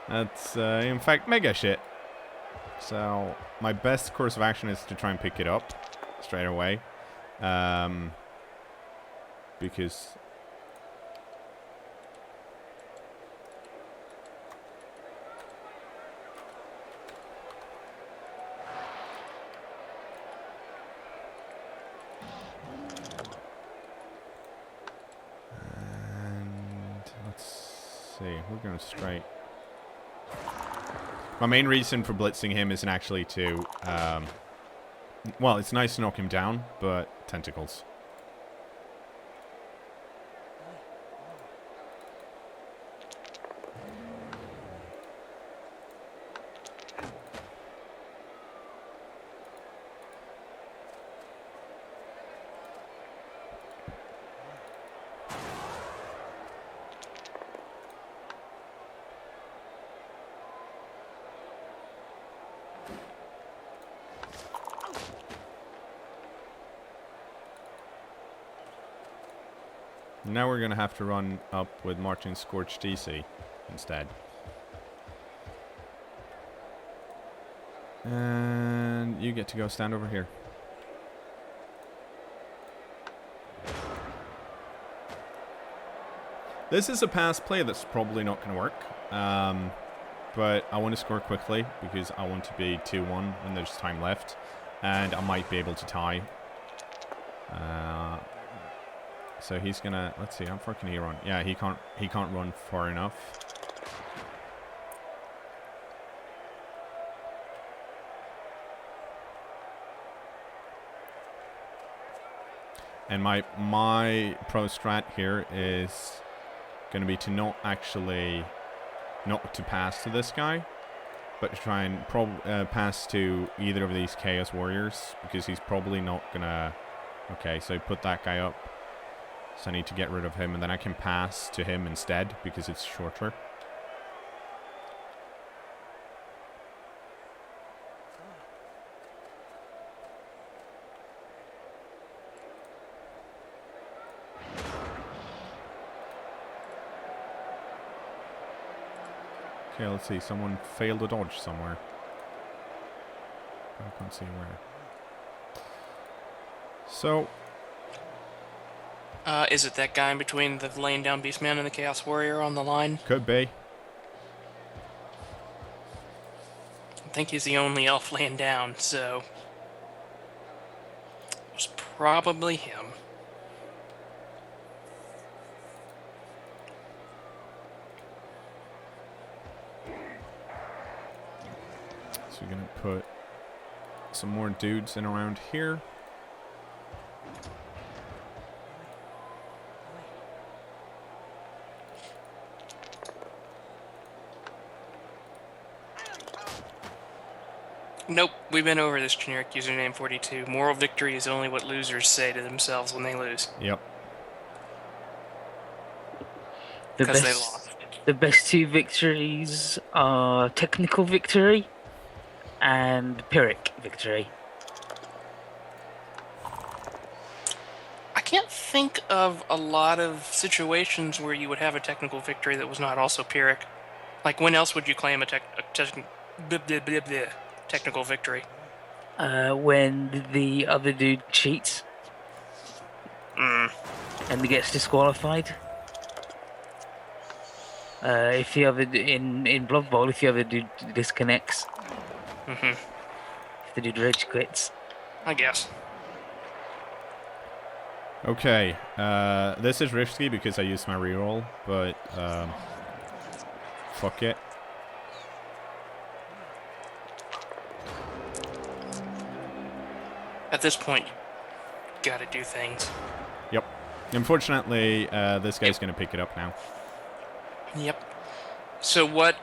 That's, in fact, mega shit. So, my best course of action is to try and pick it up straight away. Because... And let's see, we're going straight. My main reason for blitzing him isn't actually to, well, it's nice to knock him down, but tentacles. Now we're going to have to run up with Marching Scorch DC instead. And you get to go stand over here. This is a pass play that's probably not going to work. But I want to score quickly because I want to be 2-1 when there's time left. And I might be able to tie. So he's gonna, let's see, how far can he run? Yeah, he can't run far enough. And my pro strat here is gonna be to not to pass to this guy, but to try and pass to either of these Chaos Warriors, because he's probably not gonna. Okay, so put that guy up. So I need to get rid of him, and then I can pass to him instead, because it's shorter. Okay, let's see. Someone failed a dodge somewhere. I can't see where. So... is it that guy in between the laying down Beastman and the Chaos Warrior on the line? Could be. I think he's the only elf laying down, so... It was probably him. So we're going to put some more dudes in around here. Nope, we've been over this generic username 42. Moral victory is only what losers say to themselves when they lose. Yep. Because they lost. The best two victories are technical victory and Pyrrhic victory. I can't think of a lot of situations where you would have a technical victory that was not also Pyrrhic. Like, when else would you claim a technical victory? When the other dude cheats and he gets disqualified. If the other in Blood Bowl, if the other dude disconnects, if the dude rage quits, I guess. Okay, this is risky because I used my reroll, but fuck it. At this point, you gotta do things. Yep. Unfortunately, this guy's going to pick it up now. Yep. So what,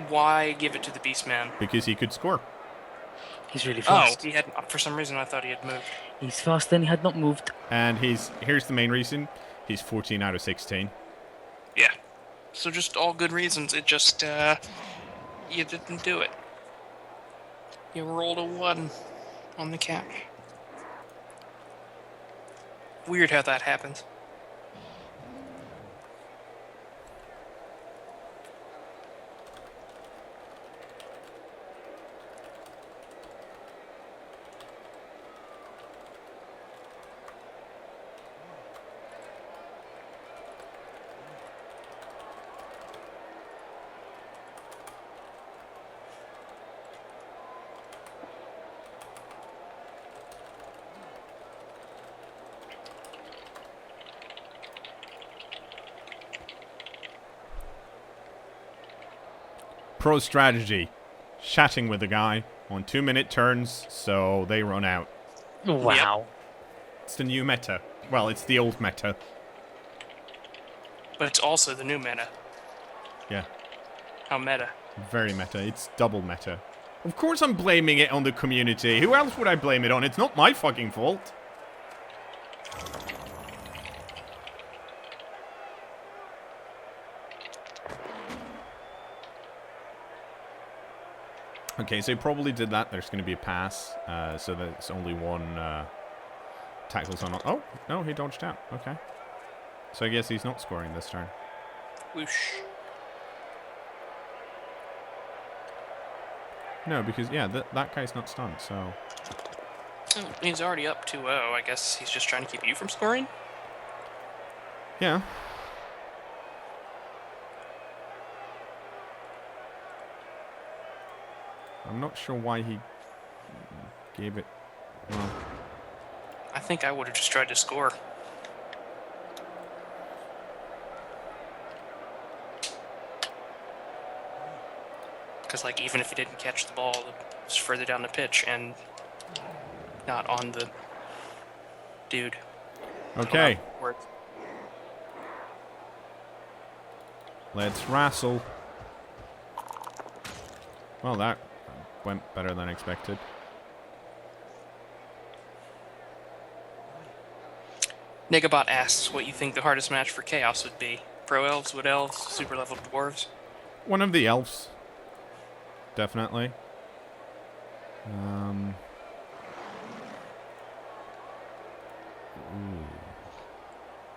why give it to the Beastman? Because he could score. He's really Oh, fast. he had, for some reason I thought he had moved. He's fast and he had not moved. And here's the main reason. He's 14 out of 16. Yeah. So just all good reasons. It just, you didn't do it. You rolled a 1 on the catch. Weird how that happens. Pro strategy. Chatting with the guy on 2-minute turns, so they run out. Wow. It's the new meta. Well, it's the old meta. But it's also the new meta. Yeah, How meta? very meta. It's double meta. Of course I'm blaming it on the community. Who else would I blame it on? It's not my fucking fault. Okay, so he probably did that. There's going to be a pass, so there's only one tackles on. Oh, no, he dodged out. Okay. So I guess he's not scoring this turn. Whoosh. No, because, yeah, that guy's not stunned, so... Oh, he's already up 2-0. I guess he's just trying to keep you from scoring? Yeah. I'm not sure why he gave it... Well, I think I would have just tried to score. Because, like, even if he didn't catch the ball, it's further down the pitch and not on the dude. okay, Word. let's wrestle. Well, that went better than expected. Negabot asks what you think the hardest match for Chaos would be. Pro Elves, Wood Elves, Super Level Dwarves? One of the elves. Definitely. Ooh.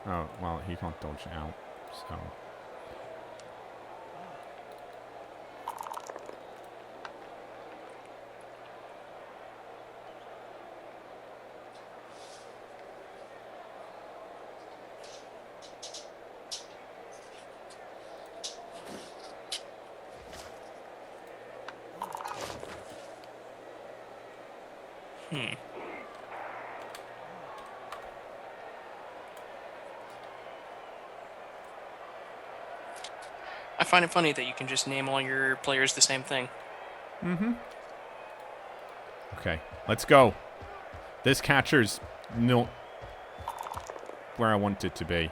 Oh, well, he can't dodge out, so... I find it funny that you can just name all your players the same thing. Mm-hmm. Okay, let's go. This catcher's not where I want it to be.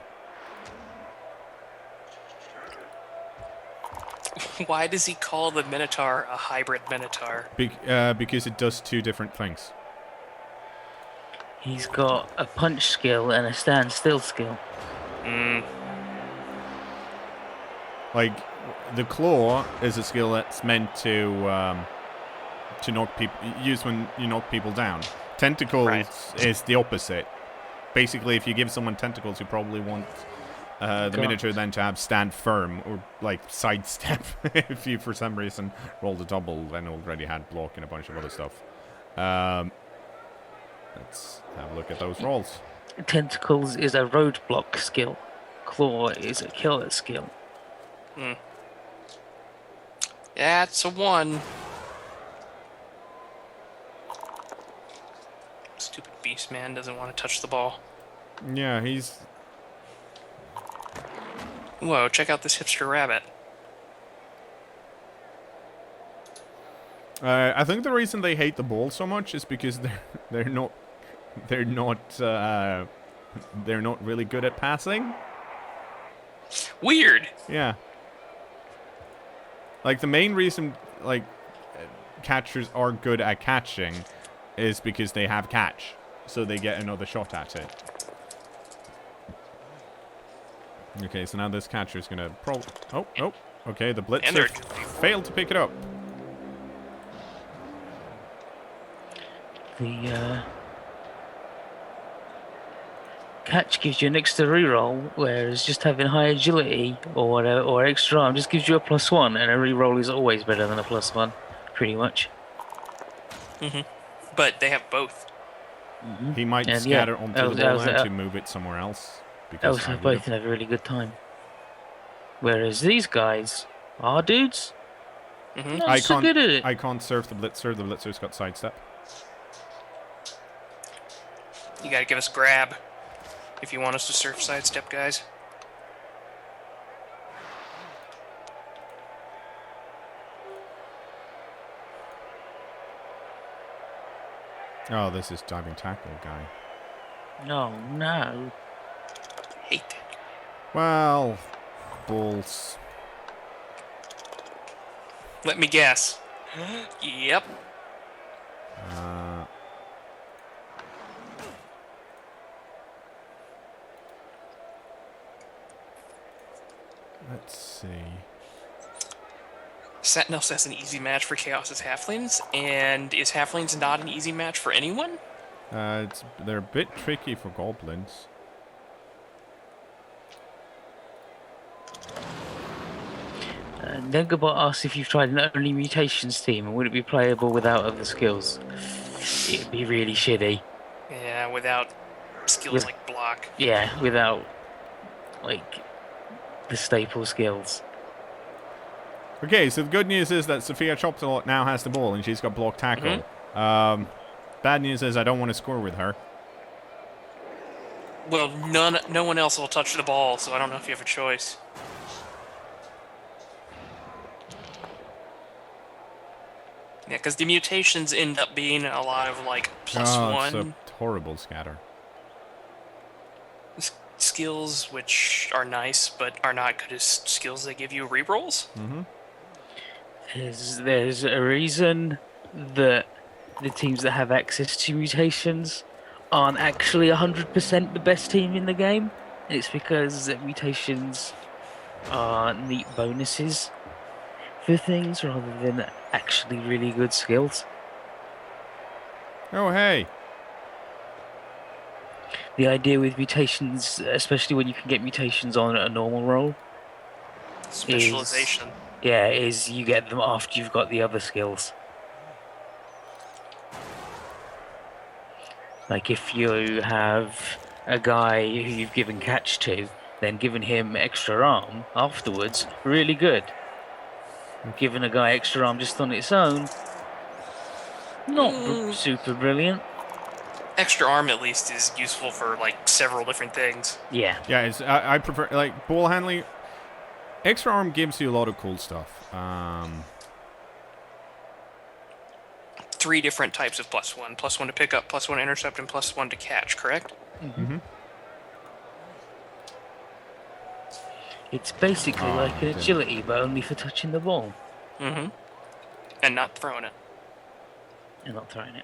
Why does he call the Minotaur a hybrid Minotaur? Because it does two different things. He's got a punch skill and a stand still skill. Like, the claw is a skill that's meant to knock people, use when you knock people down. Tentacles is the opposite. Basically, if you give someone tentacles, you probably want the Minotaur then to have stand firm or like sidestep. If you for some reason rolled a double, then already had block and a bunch of other stuff. Let's have a look at those rolls. Tentacles is a roadblock skill. Claw is a killer skill. That's a 1. Stupid beast man doesn't want to touch the ball. Yeah, he's... Whoa, check out this hipster rabbit. I think the reason they hate the ball so much is because they're not really good at passing. Weird. Yeah. Like the main reason catchers are good at catching is because they have catch, so they get another shot at it. Okay, so now this catcher is gonna oh. Okay, the blitzer failed to pick it up. The catch gives you an extra reroll, whereas just having high agility or extra arm just gives you a +1, and a reroll is always better than a +1, pretty much. But they have both. He might scatter onto the ball now to move it somewhere else. Because Elves have both have a really good time. Whereas these guys are dudes. Not so good at it. I can't surf the blitzer. The blitzer's got sidestep. You gotta give us grab if you want us to surf sidestep, guys. Oh, this is diving tackle guy. No. Hate that. Well, balls. Let me guess. Yep. Let's see. Sentinel says an easy match for Chaos's Halflings, and is Halflings not an easy match for anyone? They're a bit tricky for goblins. Negabot asks if you've tried an only mutations team, and would it be playable without other skills? It'd be really shitty. Yeah, without skills like block. Yeah, without, like, the staple skills. Okay, so the good news is that Sophia Choptalot now has the ball, and she's got block tackle. Bad news is I don't want to score with her. Well, no one else will touch the ball, so I don't know if you have a choice. Yeah, because the mutations end up being a lot of, like, +1. It's a horrible scatter. Skills, which are nice, but are not good as skills that give you rerolls. There's a reason that the teams that have access to mutations aren't actually 100% the best team in the game. It's because mutations are neat bonuses for things rather than actually really good skills. Oh, hey. The idea with mutations, especially when you can get mutations on a normal roll, Specialization. is you get them after you've got the other skills. Like if you have a guy who you've given catch to, then giving him extra arm afterwards, really good. Giving a guy extra arm just on its own, not super brilliant. Extra arm, at least, is useful for, like, several different things. Yeah. Yeah, I prefer, like, ball handling. Extra arm gives you a lot of cool stuff. 3 different types of +1. +1 to pick up, +1 to intercept, and +1 to catch, correct? It's basically like an agility, but only for touching the ball. And not throwing it. And not throwing it.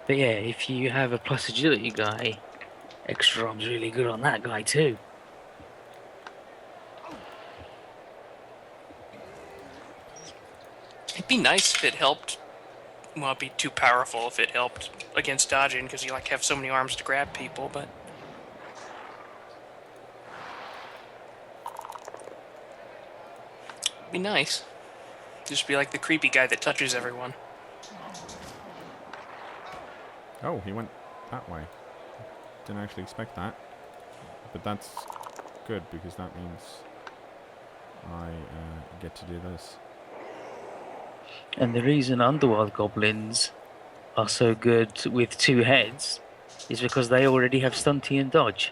But yeah, if you have a plus agility guy, extra arm's really good on that guy too. It'd be nice if it helped. Well, it'd be too powerful if it helped against dodging, because you, like, have so many arms to grab people, but... It'd be nice. Just be like the creepy guy that touches everyone. Oh, he went that way. Didn't actually expect that. But that's good, because that means I get to do this. And the reason Underworld Goblins are so good with 2 heads is because they already have stunty and dodge.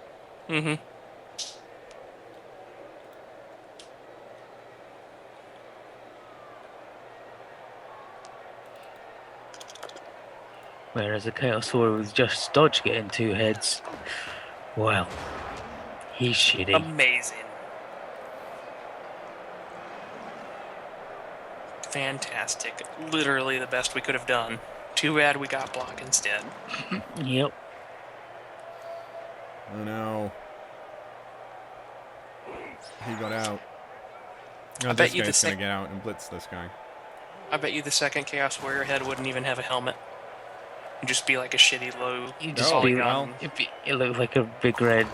Whereas a Chaos Warrior with just dodge getting 2 heads, well, he's shitty. Amazing. Fantastic. Literally the best we could have done. Too bad we got block instead. Yep. Oh no. He got out. No, I this bet you the guy's gonna sec- get out and blitz this guy. I bet you the second Chaos Warrior head wouldn't even have a helmet. It'd just be like a shitty low You just Oh, be, well. it looked like a big red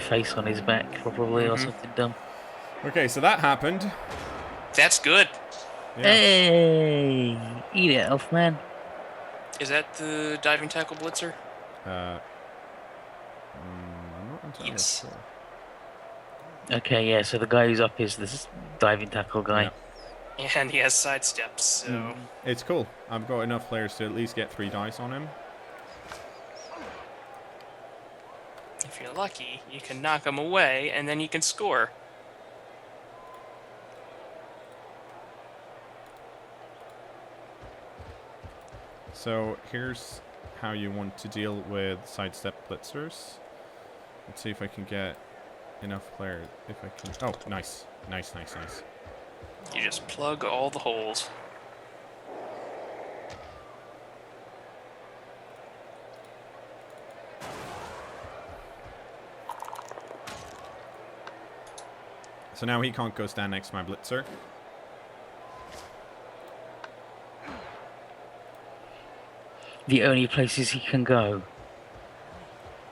face on his back, probably, or Mhm. something dumb. Okay, so that happened. That's good. Yeah. Hey, eat it, Elfman. Is that the diving tackle blitzer? I'm not entirely Yes. sure. Okay, yeah. So the guy who's up is this diving tackle guy. Yeah. And he has sidesteps, so... It's cool. I've got enough players to at least get 3 dice on him. If you're lucky, you can knock him away, and then you can score. So here's how you want to deal with sidestep blitzers. Let's see if I can get enough players. If I can. Oh, nice. Nice, nice, nice. You just plug all the holes. So now he can't go stand next to my blitzer. The only places he can go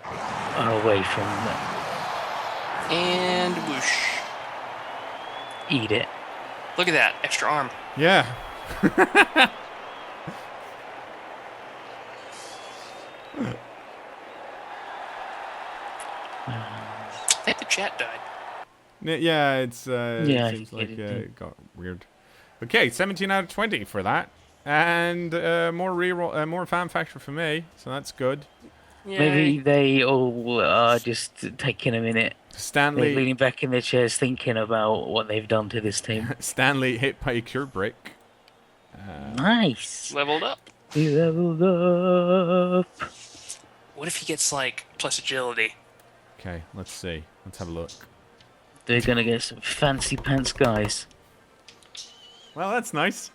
are away from that. And whoosh. Eat it. Look at that, extra arm. Yeah. I think the chat died. Yeah, it's Yeah, it seems I like think it did. it got weird. Okay, 17 out of 20 for that. And more reroll, more fan factor for me, so that's good. Maybe they all are just taking a minute. They're Stanley leaning back in their chairs thinking about what they've done to this team. Stanley hit by a cure brick. Nice. Leveled up. We leveled up. What if he gets, like, plus agility? Okay, let's see. Let's have a look. They're gonna get some fancy pants guys. Well, that's nice.